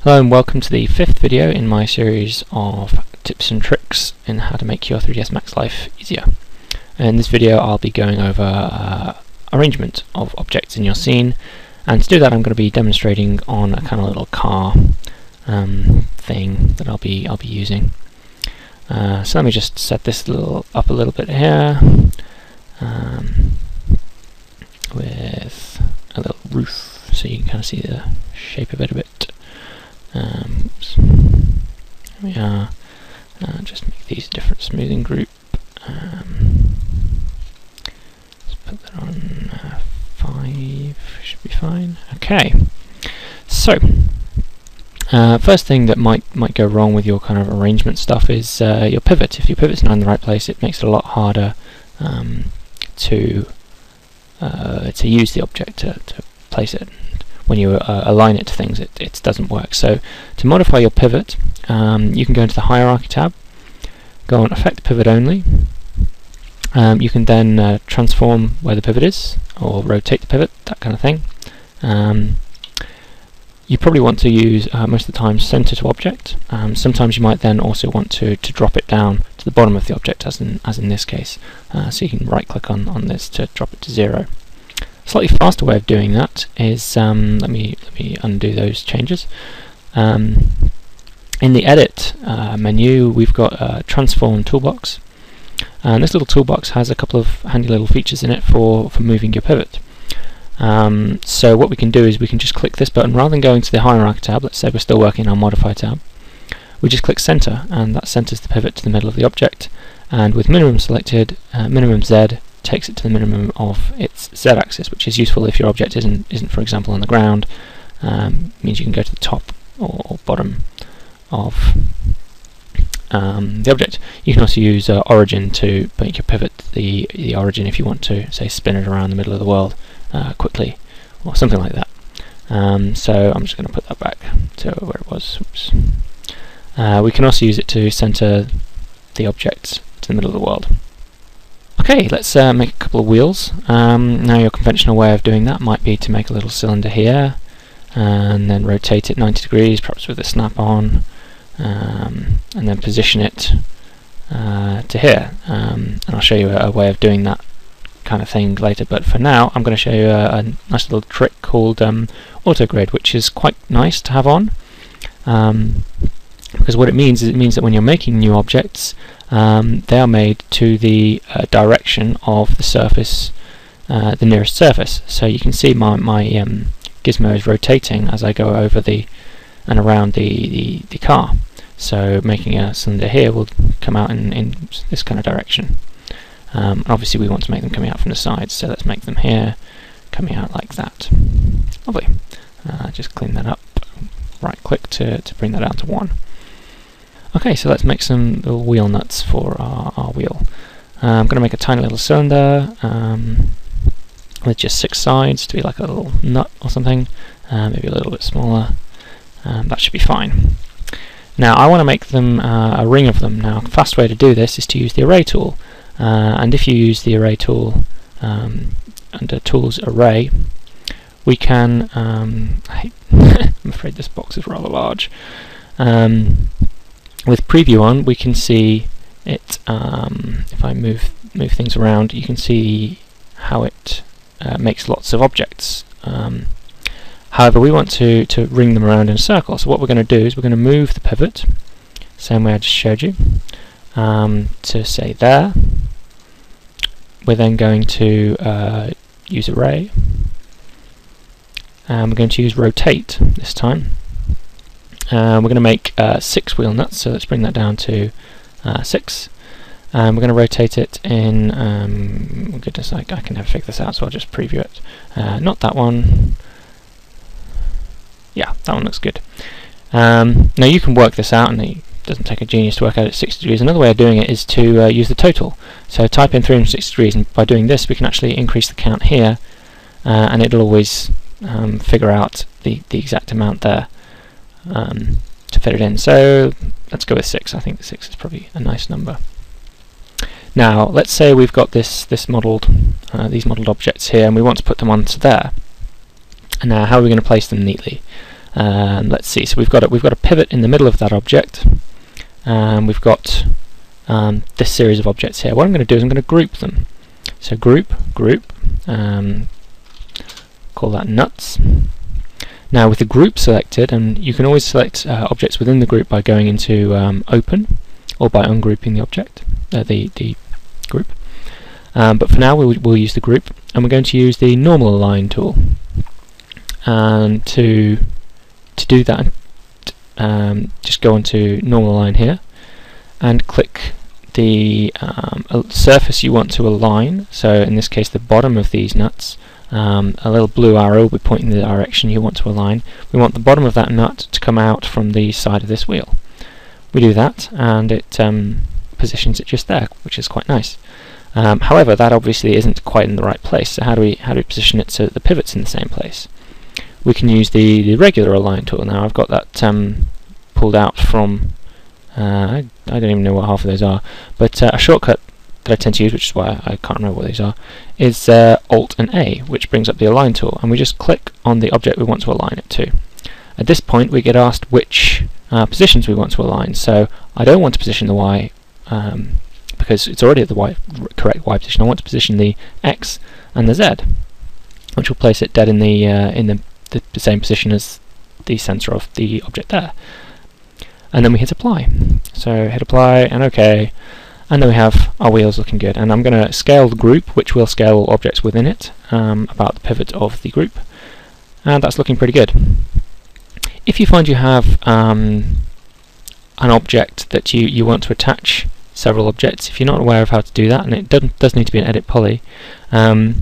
Hello and welcome to the 5th video in my series of tips and tricks in how to make your 3ds Max life easier. In this video I'll be going over arrangement of objects in your scene, and to do that I'm going to be demonstrating on a kind of little car thing that I'll be using. So let me just set this up a little bit here with a little roof so you can kind of see the shape of it a bit. Oops. There we are. Just make these a different smoothing group. Let's put that on 5, should be fine. Okay, so first thing that might go wrong with your kind of arrangement stuff is your pivot. If your pivot's not in the right place, it makes it a lot harder to use the object to place it. When you align it to things, it doesn't work. So to modify your pivot, you can go into the Hierarchy tab, go on Effect Pivot Only. You can then transform where the pivot is, or rotate the pivot, that kind of thing. You probably want to use, most of the time, Center to Object. Sometimes you might then also want to drop it down to the bottom of the object, as in this case. So you can right-click on this to drop it to 0. Slightly faster way of doing that is, let me undo those changes. In the Edit menu, we've got a Transform toolbox, and this little toolbox has a couple of handy little features in it for moving your pivot. So what we can do is we can just click this button rather than going to the Hierarchy tab. Let's say we're still working on Modify tab. We just click Center, and that centers the pivot to the middle of the object. And with minimum selected, minimum Z takes it to the minimum of its Z-axis, which is useful if your object isn't, for example, on the ground. Means you can go to the top or bottom of the object. You can also use origin to make your pivot the origin if you want to, say, spin it around the middle of the world quickly, or something like that. So I'm just going to put that back to where it was. Oops. We can also use it to center the object to the middle of the world. Okay, let's make a couple of wheels. Now your conventional way of doing that might be to make a little cylinder here and then rotate it 90 degrees, perhaps with a snap-on, and then position it to here. And I'll show you a way of doing that kind of thing later, but for now I'm going to show you a nice little trick called auto grid, which is quite nice to have on. Because what it means that when you're making new objects, they are made to the direction of the surface, the nearest surface. So you can see my gizmo is rotating as I go over and around the car. So making a cylinder here will come out in this kind of direction. Obviously we want to make them coming out from the sides, so let's make them here, coming out like that. Lovely. Just clean that up. Right click to bring that down to 1. Okay, so let's make some little wheel nuts for our wheel. I'm going to make a tiny little cylinder with just 6 sides to be like a little nut or something, maybe a little bit smaller. That should be fine. Now I want to make them a ring of them. Now a fast way to do this is to use the Array tool, and if you use the Array tool under Tools Array, we can I'm afraid this box is rather large. With preview on, we can see it. If I move things around, you can see how it makes lots of objects. However, we want to ring them around in a circle. So what we're going to do is we're going to move the pivot, same way I just showed you, to say there. We're then going to use Array, and we're going to use Rotate this time. We're going to make 6 wheel nuts, so let's bring that down to 6. We're going to rotate it in, goodness, I can never figure this out, so I'll just preview it. Not that one. Yeah, that one looks good. Now you can work this out, and it doesn't take a genius to work out at 60 degrees. Another way of doing it is to use the total. So type in 360 degrees, and by doing this we can actually increase the count here, and it'll always figure out the exact amount there. To fit it in. So let's go with 6. I think 6 is probably a nice number. Now let's say we've got these modelled objects here, and we want to put them onto there. And now how are we going to place them neatly? Let's see. So we've got a pivot in the middle of that object, and we've got this series of objects here. What I'm going to do is I'm going to group them. So group, call that nuts. Now with the group selected, and you can always select objects within the group by going into open, or by ungrouping the object, the group. But for now we'll use the group, and we're going to use the normal align tool. And to do that, just go onto normal align here, and click the surface you want to align. So in this case the bottom of these nuts. A little blue arrow will be pointing in the direction you want to align. We want the bottom of that nut to come out from the side of this wheel. We do that, and it positions it just there, which is quite nice. However, that obviously isn't quite in the right place. So how do we position it so that the pivot's in the same place? We can use the regular align tool. Now I've got that pulled out from I don't even know what half of those are, but a shortcut that I tend to use, which is why I can't remember what these are, is Alt and A, which brings up the align tool, and we just click on the object we want to align it to. At this point we get asked which positions we want to align. So I don't want to position the Y because it's already at the correct Y position. I want to position the X and the Z, which will place it dead in the same position as the sensor of the object there. And then we hit apply. So hit apply and OK. And then we have our wheels looking good. And I'm going to scale the group, which will scale all objects within it, about the pivot of the group. And that's looking pretty good. If you find you have an object that you want to attach several objects, if you're not aware of how to do that, and it does need to be an edit poly, you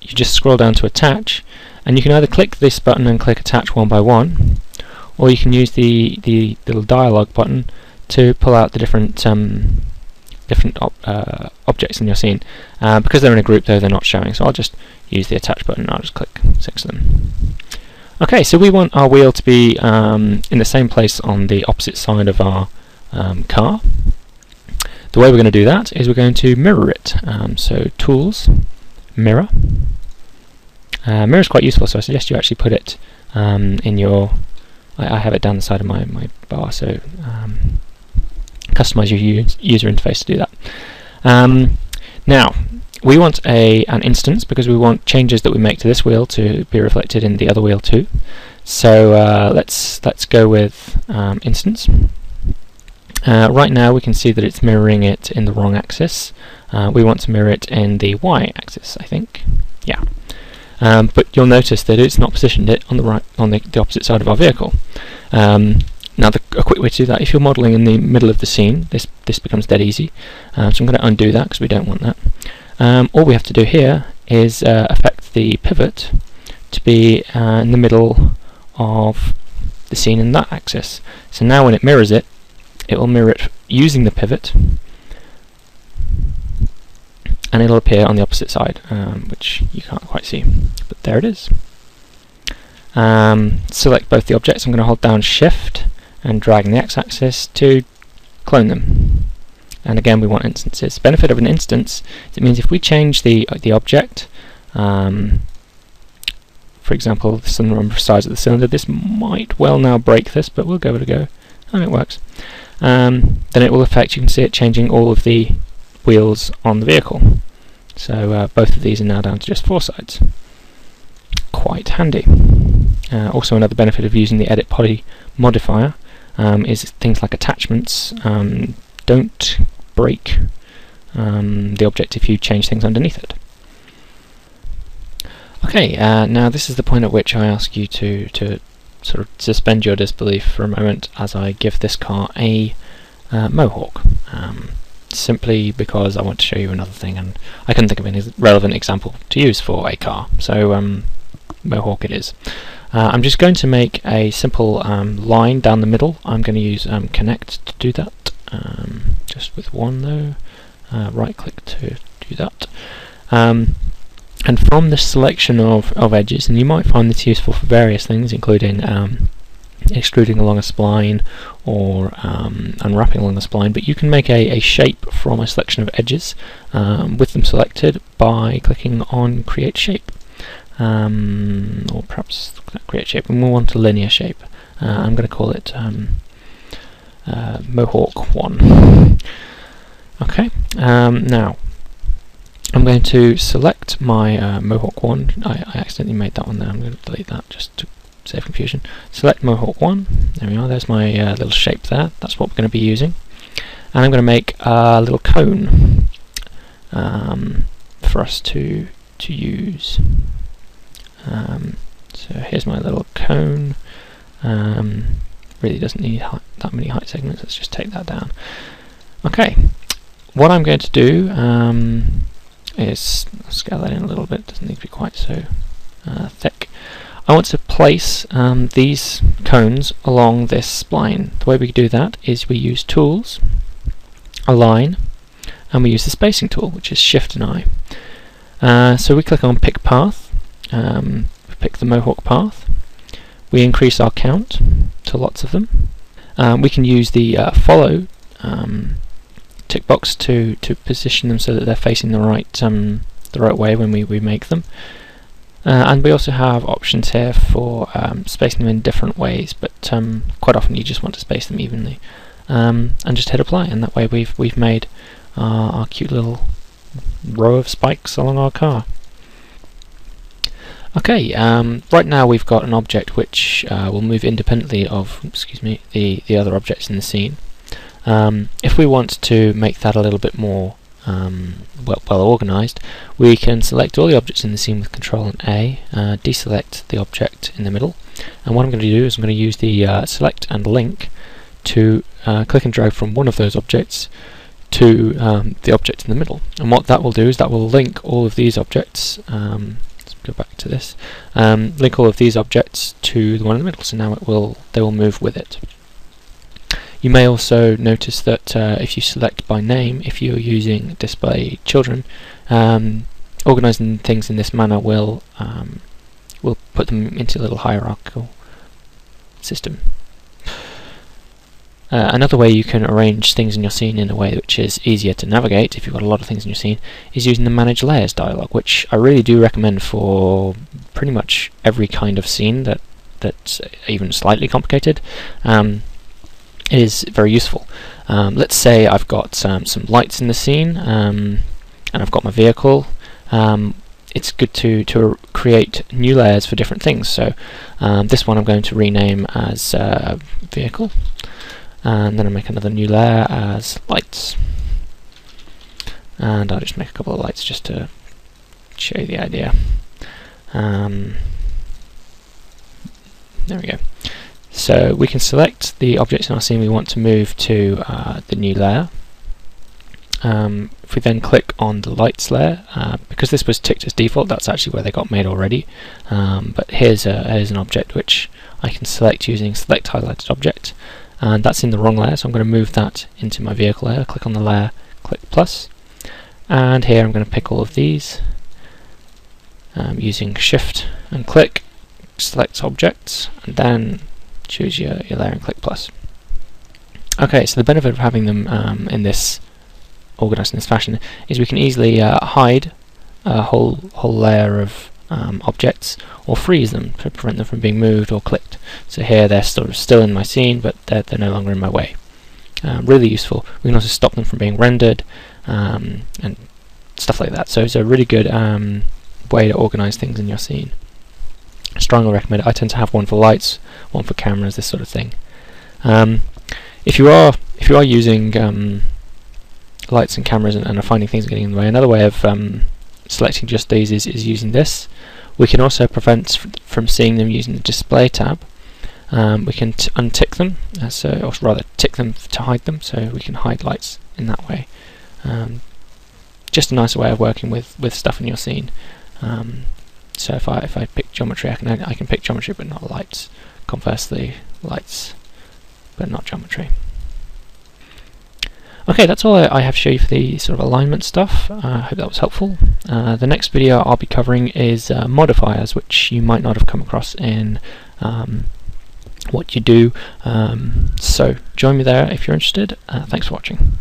just scroll down to attach, and you can either click this button and click attach one by one, or you can use the little dialog button to pull out the different objects in your scene. Because they're in a group though, they're not showing, so I'll just use the attach button and I'll just click 6 of them. Okay, so we want our wheel to be in the same place on the opposite side of our car. The way we're going to do that is we're going to mirror it. So tools, mirror. Mirror is quite useful, so I suggest you actually put it in your... I have it down the side of my bar, so customize your user interface to do that. Now, we want an instance because we want changes that we make to this wheel to be reflected in the other wheel too. So let's go with instance. Right now we can see that it's mirroring it in the wrong axis. We want to mirror it in the Y axis, I think. Yeah. But you'll notice that it's not positioned it on the opposite side of our vehicle. Now a quick way to do that, if you're modelling in the middle of the scene, this becomes dead easy. So I'm going to undo that because we don't want that. All we have to do here is affect the pivot to be in the middle of the scene in that axis. So now when it mirrors it, it will mirror it using the pivot, and it'll appear on the opposite side, which you can't quite see, but there it is. Select both the objects. I'm going to hold down Shift and drag in the X-axis to clone them. And again, we want instances. The benefit of an instance is it means if we change the object, for example, the number of sides of the cylinder, this might well now break this, but we'll give it a go. And it works. Then it will affect, you can see it changing all of the wheels on the vehicle. So both of these are now down to just 4 sides. Quite handy. Also another benefit of using the edit poly modifier is things like attachments don't break the object if you change things underneath it. Okay, now this is the point at which I ask you to sort of suspend your disbelief for a moment as I give this car a mohawk. Simply because I want to show you another thing, and I couldn't think of any relevant example to use for a car, so mohawk it is. I'm just going to make a simple line down the middle. I'm going to use connect to do that, just with one though. Right click to do that. And from this selection of edges, and you might find this useful for various things, including extruding along a spline or unwrapping along a spline, but you can make a shape from a selection of edges with them selected by clicking on Create Shape. or perhaps create shape, and we want a linear shape. I'm going to call it Mohawk 1. Okay, now I'm going to select my Mohawk 1. I accidentally made that one there. I'm going to delete that just to save confusion. Select Mohawk 1. There we are. There's my little shape there. That's what we're going to be using. And I'm going to make a little cone for us to use. So here's my little cone. Really doesn't need that many height segments. Let's just take that down. Okay, what I'm going to do is scale that in a little bit. Doesn't need to be quite so thick. I want to place these cones along this spline. The way we do that is we use Tools, Align, and we use the Spacing tool, which is Shift and I. So we click on Pick Path. We pick the Mohawk path. We increase our count to lots of them. We can use the Follow tick box to position them so that they're facing the right way when we make them. And we also have options here for spacing them in different ways, but quite often you just want to space them evenly. And just hit apply, and that way we've made our cute little row of spikes along our car. Okay, right now we've got an object which will move independently of, the other objects in the scene. If we want to make that a little bit more well organised, we can select all the objects in the scene with Control and A, deselect the object in the middle, and what I'm going to do is I'm going to use the Select and Link to click and drag from one of those objects to the object in the middle. And what that will do is that will link all of these objects, let's go back to this, link all of these objects to the one in the middle, so now they will move with it. You may also notice that if you select by name, if you're using Display Children, organising things in this manner will put them into a little hierarchical system. Another way you can arrange things in your scene in a way which is easier to navigate, if you've got a lot of things in your scene, is using the Manage Layers dialog, which I really do recommend for pretty much every kind of scene that's even slightly complicated. It is very useful. Let's say I've got some lights in the scene, and I've got my vehicle. It's good to create new layers for different things. So this one I'm going to rename as Vehicle, and then I'll make another new layer as Lights, and I'll just make a couple of lights just to show you the idea. There we go. So we can select the objects in our scene we want to move to the new layer. If we then click on the lights layer, because this was ticked as default, that's actually where they got made already. But here's an object which I can select using Select Highlighted Object, and that's in the wrong layer, so I'm going to move that into my vehicle layer. Click on the layer, click plus, and here I'm going to pick all of these using Shift and click, select objects, and then choose your layer and click plus. Okay, so the benefit of having them in this organised in this fashion is we can easily hide a whole layer of objects, or freeze them to prevent them from being moved or clicked. So here they're sort of still in my scene, but they're no longer in my way. Really useful. We can also stop them from being rendered and stuff like that. So it's a really good way to organise things in your scene. I strongly recommend it. I tend to have one for lights, one for cameras, this sort of thing. If you are using lights and cameras and are finding things getting in the way, another way of selecting just these is using this. We can also prevent from seeing them using the Display tab. We can untick them, or rather tick them to hide them, so we can hide lights in that way. Just a nicer way of working with stuff in your scene. So if I pick geometry, I can pick geometry but not lights. Conversely, lights but not geometry. Okay, that's all I have to show you for the sort of alignment stuff. I hope that was helpful. The next video I'll be covering is modifiers, which you might not have come across in what you do. So join me there if you're interested. Thanks for watching.